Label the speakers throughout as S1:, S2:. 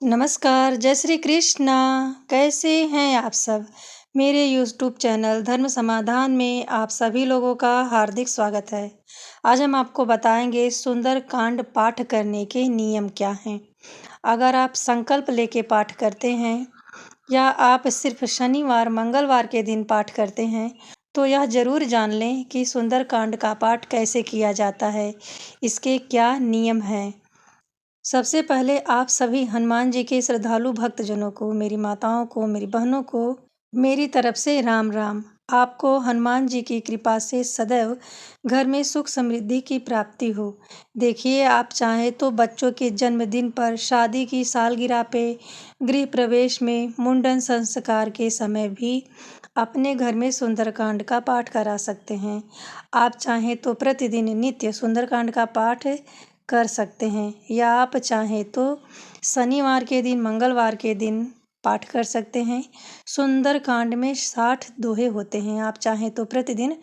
S1: नमस्कार, जय श्री कृष्णा। कैसे हैं आप सब? मेरे यूट्यूब चैनल धर्म समाधान में आप सभी लोगों का हार्दिक स्वागत है। आज हम आपको बताएंगे सुंदरकांड पाठ करने के नियम क्या हैं। अगर आप संकल्प लेके पाठ करते हैं या आप सिर्फ शनिवार, मंगलवार के दिन पाठ करते हैं, तो यह ज़रूर जान लें कि सुंदरकांड का पाठ कैसे किया जाता है, इसके क्या नियम हैं। सबसे पहले आप सभी हनुमान जी के श्रद्धालु भक्तजनों को, मेरी माताओं को, मेरी बहनों को मेरी तरफ से राम राम। आपको हनुमान जी की कृपा से सदैव घर में सुख समृद्धि की प्राप्ति हो। देखिए, आप चाहें तो बच्चों के जन्मदिन पर, शादी की सालगिरह पे, गृह प्रवेश में, मुंडन संस्कार के समय भी अपने घर में सुंदरकांड का पाठ करा सकते हैं। आप चाहें तो प्रतिदिन नित्य सुंदरकांड का पाठ कर सकते हैं या आप चाहें तो शनिवार के दिन, मंगलवार के दिन पाठ कर सकते हैं। सुंदरकांड में 60 दोहे होते हैं। आप चाहें तो प्रतिदिन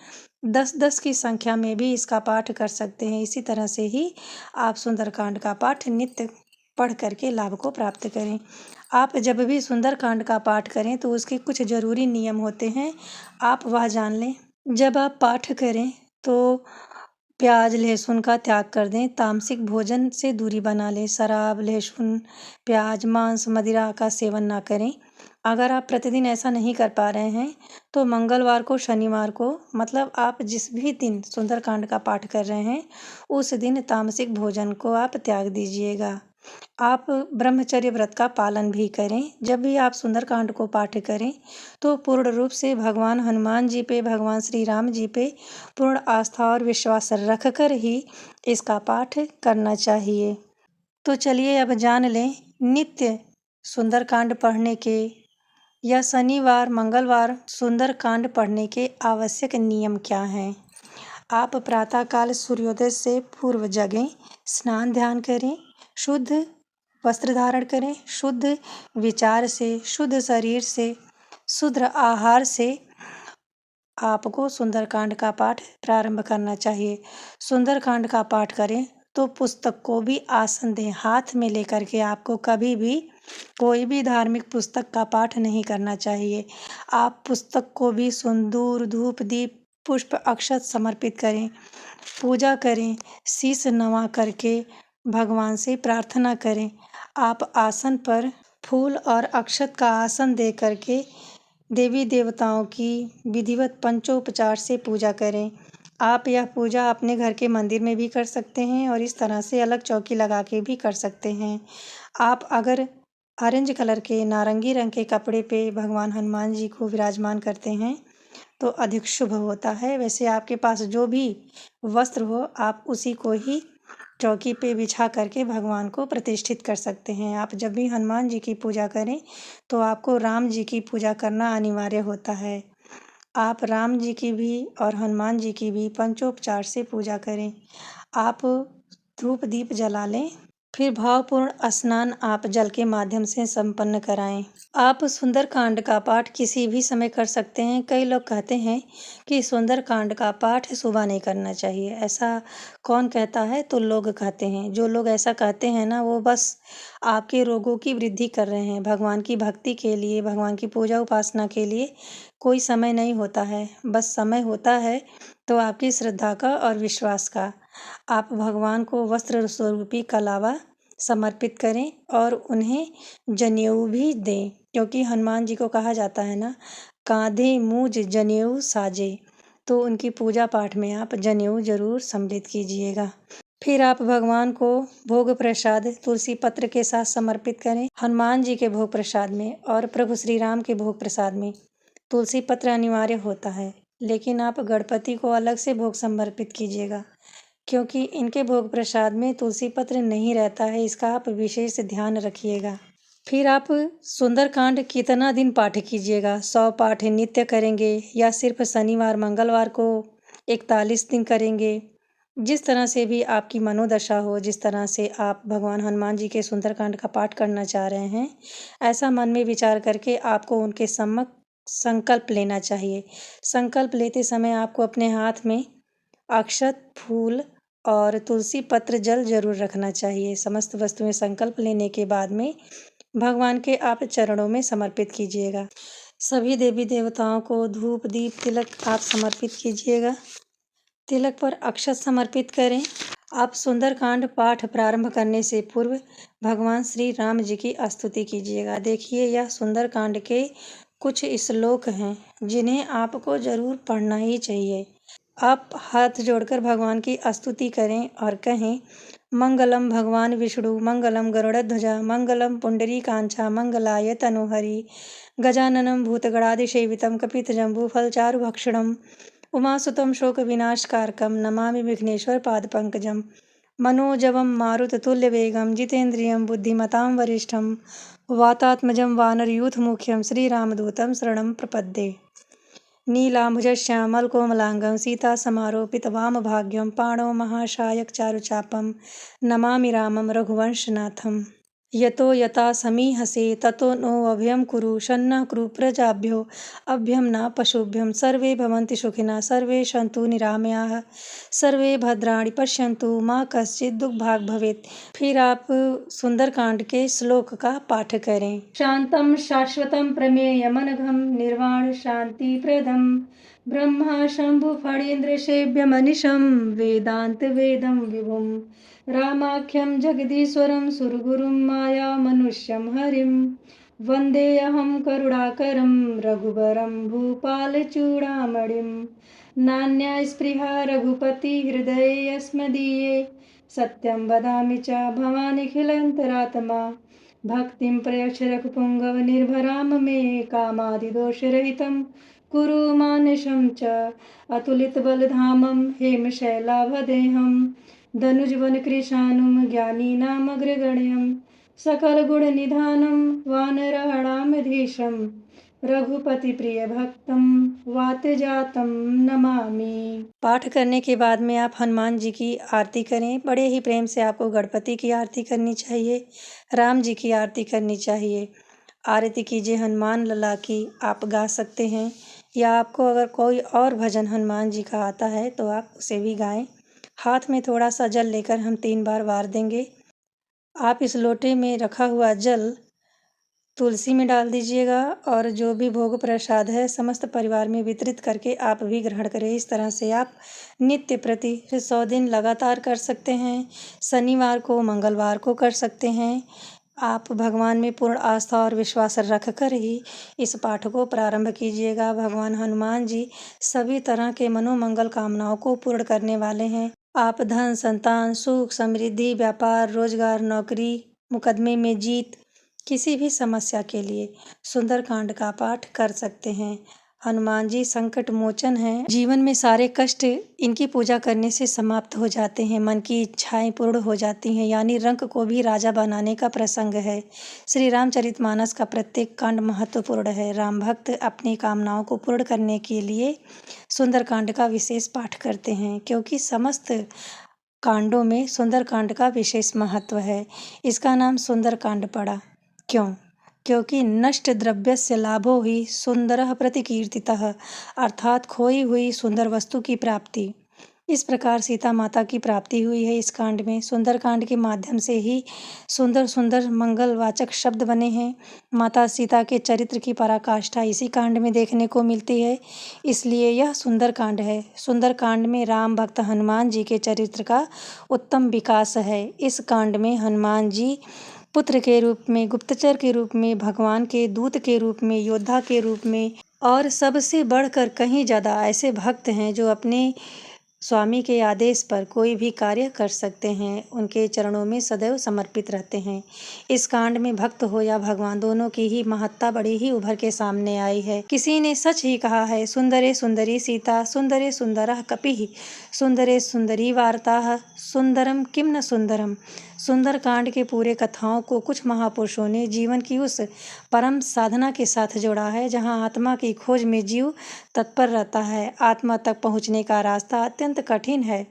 S1: 10-10 की संख्या में भी इसका पाठ कर सकते हैं। इसी तरह से ही आप सुंदरकांड का पाठ नित्य पढ़ करके लाभ को प्राप्त करें। आप जब भी सुंदरकांड का पाठ करें तो उसके कुछ ज़रूरी नियम होते हैं, आप वह जान लें। जब आप पाठ करें तो प्याज लहसुन का त्याग कर दें, तामसिक भोजन से दूरी बना लें, शराब, लहसुन, प्याज, मांस, मदिरा का सेवन ना करें। अगर आप प्रतिदिन ऐसा नहीं कर पा रहे हैं तो मंगलवार को, शनिवार को, मतलब आप जिस भी दिन सुंदरकांड का पाठ कर रहे हैं उस दिन तामसिक भोजन को आप त्याग दीजिएगा। आप ब्रह्मचर्य व्रत का पालन भी करें। जब भी आप सुंदरकांड को पाठ करें तो पूर्ण रूप से भगवान हनुमान जी पे, भगवान श्री राम जी पे पूर्ण आस्था और विश्वास रखकर ही इसका पाठ करना चाहिए। तो चलिए अब जान लें नित्य सुंदरकांड पढ़ने के या शनिवार, मंगलवार सुंदरकांड पढ़ने के आवश्यक नियम क्या हैं। आप प्रातःकाल सूर्योदय से पूर्व जगें, स्नान ध्यान करें, शुद्ध वस्त्र धारण करें, शुद्ध विचार से, शुद्ध शरीर से, शुद्ध आहार से आपको सुंदरकांड का पाठ प्रारंभ करना चाहिए। सुंदरकांड का पाठ करें तो पुस्तक को भी आसन दें। हाथ में लेकर के आपको कभी भी कोई भी धार्मिक पुस्तक का पाठ नहीं करना चाहिए। आप पुस्तक को भी सिंदूर, धूप, दीप, पुष्प, अक्षत समर्पित करें, पूजा करें, शीश नवा करके भगवान से प्रार्थना करें। आप आसन पर फूल और अक्षत का आसन दे करके देवी देवताओं की विधिवत पंचोपचार से पूजा करें। आप यह पूजा अपने घर के मंदिर में भी कर सकते हैं और इस तरह से अलग चौकी लगा के भी कर सकते हैं। आप अगर ऑरेंज कलर के, नारंगी रंग के कपड़े पे भगवान हनुमान जी को विराजमान करते हैं तो अधिक शुभ होता है। वैसे आपके पास जो भी वस्त्र हो आप उसी को ही चौकी पे बिछा करके भगवान को प्रतिष्ठित कर सकते हैं। आप जब भी हनुमान जी की पूजा करें तो आपको राम जी की पूजा करना अनिवार्य होता है। आप राम जी की भी और हनुमान जी की भी पंचोपचार से पूजा करें। आप धूप दीप जला लें, फिर भावपूर्ण स्नान आप जल के माध्यम से संपन्न कराएं। आप सुंदरकांड का पाठ किसी भी समय कर सकते हैं। कई लोग कहते हैं कि सुंदरकांड का पाठ सुबह नहीं करना चाहिए। ऐसा कौन कहता है? तो लोग कहते हैं। जो लोग ऐसा कहते हैं ना, वो बस आपके रोगों की वृद्धि कर रहे हैं। भगवान की भक्ति के लिए, भगवान की पूजा उपासना के लिए कोई समय नहीं होता है। बस समय होता है तो आपकी श्रद्धा का और विश्वास का। आप भगवान को वस्त्र स्वरूपी कलावा समर्पित करें और उन्हें जनेऊ भी दें, क्योंकि हनुमान जी को कहा जाता है ना, कांधे मूज जनेऊ साजे। तो उनकी पूजा पाठ में आप जनेऊ जरूर सम्मिलित कीजिएगा। फिर आप भगवान को भोग प्रसाद तुलसी पत्र के साथ समर्पित करें। हनुमान जी के भोग प्रसाद में और प्रभु श्री राम के भोग प्रसाद में तुलसी पत्र अनिवार्य होता है, लेकिन आप गणपति को अलग से भोग समर्पित कीजिएगा, क्योंकि इनके भोग प्रसाद में तुलसी पत्र नहीं रहता है। इसका आप विशेष ध्यान रखिएगा। फिर आप सुंदरकांड कितना दिन पाठ कीजिएगा? 100 पाठ नित्य करेंगे या सिर्फ शनिवार मंगलवार को 41 दिन करेंगे? जिस तरह से भी आपकी मनोदशा हो, जिस तरह से आप भगवान हनुमान जी के सुंदरकांड का पाठ करना चाह रहे हैं, ऐसा मन में विचार करके आपको उनके सम्मुख संकल्प लेना चाहिए। संकल्प लेते समय आपको अपने हाथ में अक्षत, फूल और तुलसी पत्र, जल जरूर रखना चाहिए। समस्त वस्तुएं संकल्प लेने के बाद में भगवान के आप चरणों में समर्पित कीजिएगा। सभी देवी देवताओं को धूप दीप तिलक आप समर्पित कीजिएगा। तिलक पर अक्षत समर्पित करें। आप सुंदरकांड पाठ प्रारंभ करने से पूर्व भगवान श्री राम जी की स्तुति कीजिएगा। देखिए, यह सुंदरकांड के कुछ श्लोक हैं जिन्हें आपको जरूर पढ़ना ही चाहिए। आप हाथ जोड़कर भगवान की स्तुति करें और कहें, मंगलम भगवान विष्णु मंगलम गरुड़ध्वजा मंगलम पुंडरीकांचा मंगलाय तनोहरि गजाननं भूतगणाधिसेवितं कपितजम्बूफलचारुभक्षणं उमासुतं शोकविनाशकारकं नमामि विघ्नेश्वर पादपङ्कजं मनोजवं मारुततुल्यवेगं जितेन्द्रियं बुद्धिमतां वरिष्ठं वातात्मजं वानरयूथमुख्यं श्रीरामदूतं शरणं प्रपद्ये। नीलाम्बुजश्यामलकोमलाङ्गं सीतासमारोपितवामभाग्यं पाणौ महाशायक चारुचापं नमामि रामं रघुवंशनाथम्। यतो यथा समीहसे ततो नो अभयं कुरु शन्नः कुरु प्रजाभ्यो अभ्यं न पशुभ्यं सर्वे भवन्तु सुखिनः सर्वे सन्तु निरामयाः सर्वे भद्राणि पश्यन्तु माँ कश्चित् दुःखभाग् भवेत्। फिर आप सुंदरकांड के श्लोक का पाठ करें। शांतं शाश्वतं प्रमेयमनघं निर्वाण शांति प्रदं ब्रह्मा शंभु फणीन्द्र सेव्य मनीषं वेदांत वेदं विभुं रामाख्यं जगदीश्वरं सुरगुरुं माया मनुष्यं हरिं वन्देऽहं करुणाकरं रघुवरं भूपालचूडामणिं नान्या स्पृहा रघुपति हृदये यस्मदीये सत्यं वदामि च भवानिखिलान्तरात्मा भक्तिं प्रयच्छ रघुपुङ्गव निर्भरां मे कामादिदोषरहितं कुरु मानसं च अतुलितबलधामं हेमशैलाभदेहं धनुजवनकृशानुं ज्ञानीनामग्रगण्यं सकलगुणनिधानं वानराणामधीशं रघुपति प्रिय भक्तं वातजातं नमामि। पाठ करने के बाद में आप हनुमान जी की आरती करें। बड़े ही प्रेम से आपको गणपति की आरती करनी चाहिए, राम जी की आरती करनी चाहिए। आरती कीजिए हनुमान लला की आप गा सकते हैं, या आपको अगर कोई और भजन हनुमान जी का आता है तो आप उसे भी गाएं। हाथ में थोड़ा सा जल लेकर हम 3 बार वार देंगे। आप इस लोटे में रखा हुआ जल तुलसी में डाल दीजिएगा और जो भी भोग प्रसाद है समस्त परिवार में वितरित करके आप भी ग्रहण करें। इस तरह से आप नित्य प्रति 100 दिन लगातार कर सकते हैं। शनिवार को मंगलवार को कर सकते हैं। आप भगवान में पूर्ण आस्था और विश्वास रख कर ही इस पाठ को प्रारंभ कीजिएगा। भगवान हनुमान जी सभी तरह के मनोमंगल कामनाओं को पूर्ण करने वाले हैं। आप धन संतान सुख समृद्धि व्यापार रोजगार नौकरी मुकदमे में जीत किसी भी समस्या के लिए सुंदरकांड का पाठ कर सकते हैं। हनुमान जी संकट मोचन हैं। जीवन में सारे कष्ट इनकी पूजा करने से समाप्त हो जाते हैं। मन की इच्छाएं पूर्ण हो जाती हैं, यानी रंक को भी राजा बनाने का प्रसंग है। श्री रामचरितमानस का प्रत्येक कांड महत्वपूर्ण है। राम भक्त अपनी कामनाओं को पूर्ण करने के लिए सुंदरकांड का विशेष पाठ करते हैं, क्योंकि समस्त कांडों में सुंदरकांड का विशेष महत्व है। इसका नाम सुंदरकांड पड़ा क्यों? क्योंकि नष्ट द्रव्यस्य लाभो ही सुंदरः प्रतिकीर्तितः, अर्थात खोई हुई सुंदर वस्तु की प्राप्ति। इस प्रकार सीता माता की प्राप्ति हुई है। इस कांड में सुंदरकांड के माध्यम से ही सुंदर सुंदर मंगलवाचक शब्द बने हैं। माता सीता के चरित्र की पराकाष्ठा इसी कांड में देखने को मिलती है, इसलिए यह सुंदरकांड है। सुंदरकांड में राम भक्त हनुमान जी के चरित्र का उत्तम विकास है। इस कांड में हनुमान जी पुत्र के रूप में, गुप्तचर के रूप में, भगवान के दूत के रूप में, योद्धा के रूप में और सबसे बढ़कर कहीं ज़्यादा ऐसे भक्त हैं जो अपने स्वामी के आदेश पर कोई भी कार्य कर सकते हैं, उनके चरणों में सदैव समर्पित रहते हैं। इस कांड में भक्त हो या भगवान, दोनों की ही महत्ता बड़ी ही उभर के सामने आई है। किसी ने सच ही कहा है, सुंदरे सुंदरी सीता सुंदरे सुंदरः कपिः सुंदरे सुंदरी वार्ताः सुंदरम किम न सुंदरम। सुंदरकांड के पूरे कथाओं को कुछ महापुरुषों ने जीवन की उस परम साधना के साथ जोड़ा है जहां आत्मा की खोज में जीव तत्पर रहता है। आत्मा तक पहुंचने का रास्ता अत्यंत कठिन है,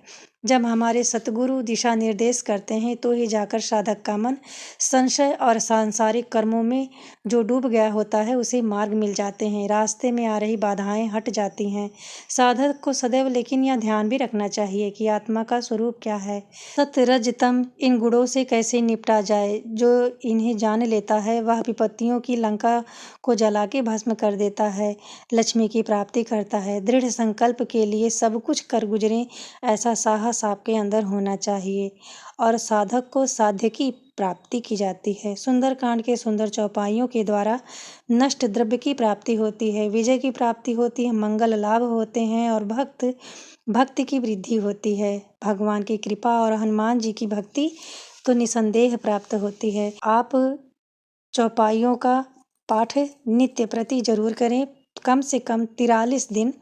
S1: जब हमारे सतगुरु दिशा निर्देश करते हैं तो ही जाकर साधक का मन संशय और सांसारिक कर्मों में जो डूब गया होता है उसे मार्ग मिल जाते हैं, रास्ते में आ रही बाधाएं हट जाती हैं। साधक को सदैव लेकिन यह ध्यान भी रखना चाहिए कि आत्मा का स्वरूप क्या है, सत्य रज तम इन गुणों से कैसे निपटा जाए। जो इन्हें जान लेता है वह विपत्तियों की लंका को जला के भस्म कर देता है, लक्ष्मी की प्राप्ति करता है। दृढ़ संकल्प के लिए सब कुछ कर गुजरे, ऐसा साहस आपके अंदर होना चाहिए और साधक को साध्य की प्राप्ति की जाती है। सुंदरकांड के सुंदर चौपाइयों के द्वारा नष्ट द्रव्य की प्राप्ति होती है, विजय की प्राप्ति होती है, मंगल लाभ होते हैं और भक्ति की वृद्धि होती है। भगवान की कृपा और हनुमान जी की भक्ति तो निसंदेह प्राप्त होती है। आप चौपाइयों का पाठ नित्य प्रति जरूर करें। कम से कम 43 दिन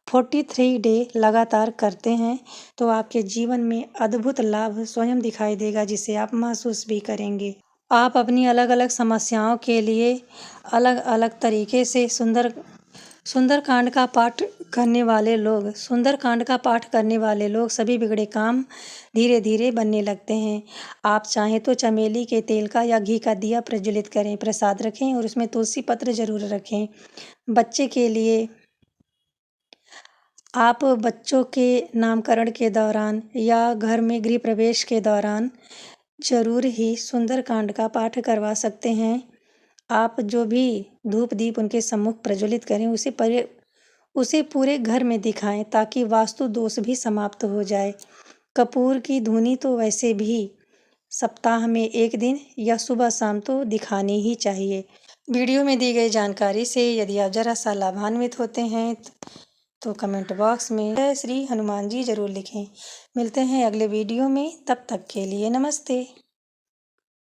S1: 43 डे लगातार करते हैं तो आपके जीवन में अद्भुत लाभ स्वयं दिखाई देगा, जिसे आप महसूस भी करेंगे। आप अपनी अलग अलग समस्याओं के लिए अलग अलग तरीके से सुंदरकांड का पाठ करने वाले लोग सभी बिगड़े काम धीरे धीरे बनने लगते हैं। आप चाहें तो चमेली के तेल का या घी का दिया प्रज्वलित करें, प्रसाद रखें और उसमें तुलसी पत्र जरूर रखें। बच्चे के लिए आप बच्चों के नामकरण के दौरान या घर में गृह प्रवेश के दौरान जरूर ही सुंदरकांड का पाठ करवा सकते हैं। आप जो भी धूप दीप उनके सम्मुख प्रज्वलित करें उसे पूरे घर में दिखाएं ताकि वास्तु दोष भी समाप्त हो जाए। कपूर की धुनी तो वैसे भी सप्ताह में 1 दिन या सुबह शाम तो दिखानी ही चाहिए। वीडियो में दी गई जानकारी से यदि आप जरा सा लाभान्वित होते हैं तो कमेंट बॉक्स में जय श्री हनुमान जी जरूर लिखें। मिलते हैं अगले वीडियो में, तब तक के लिए नमस्ते।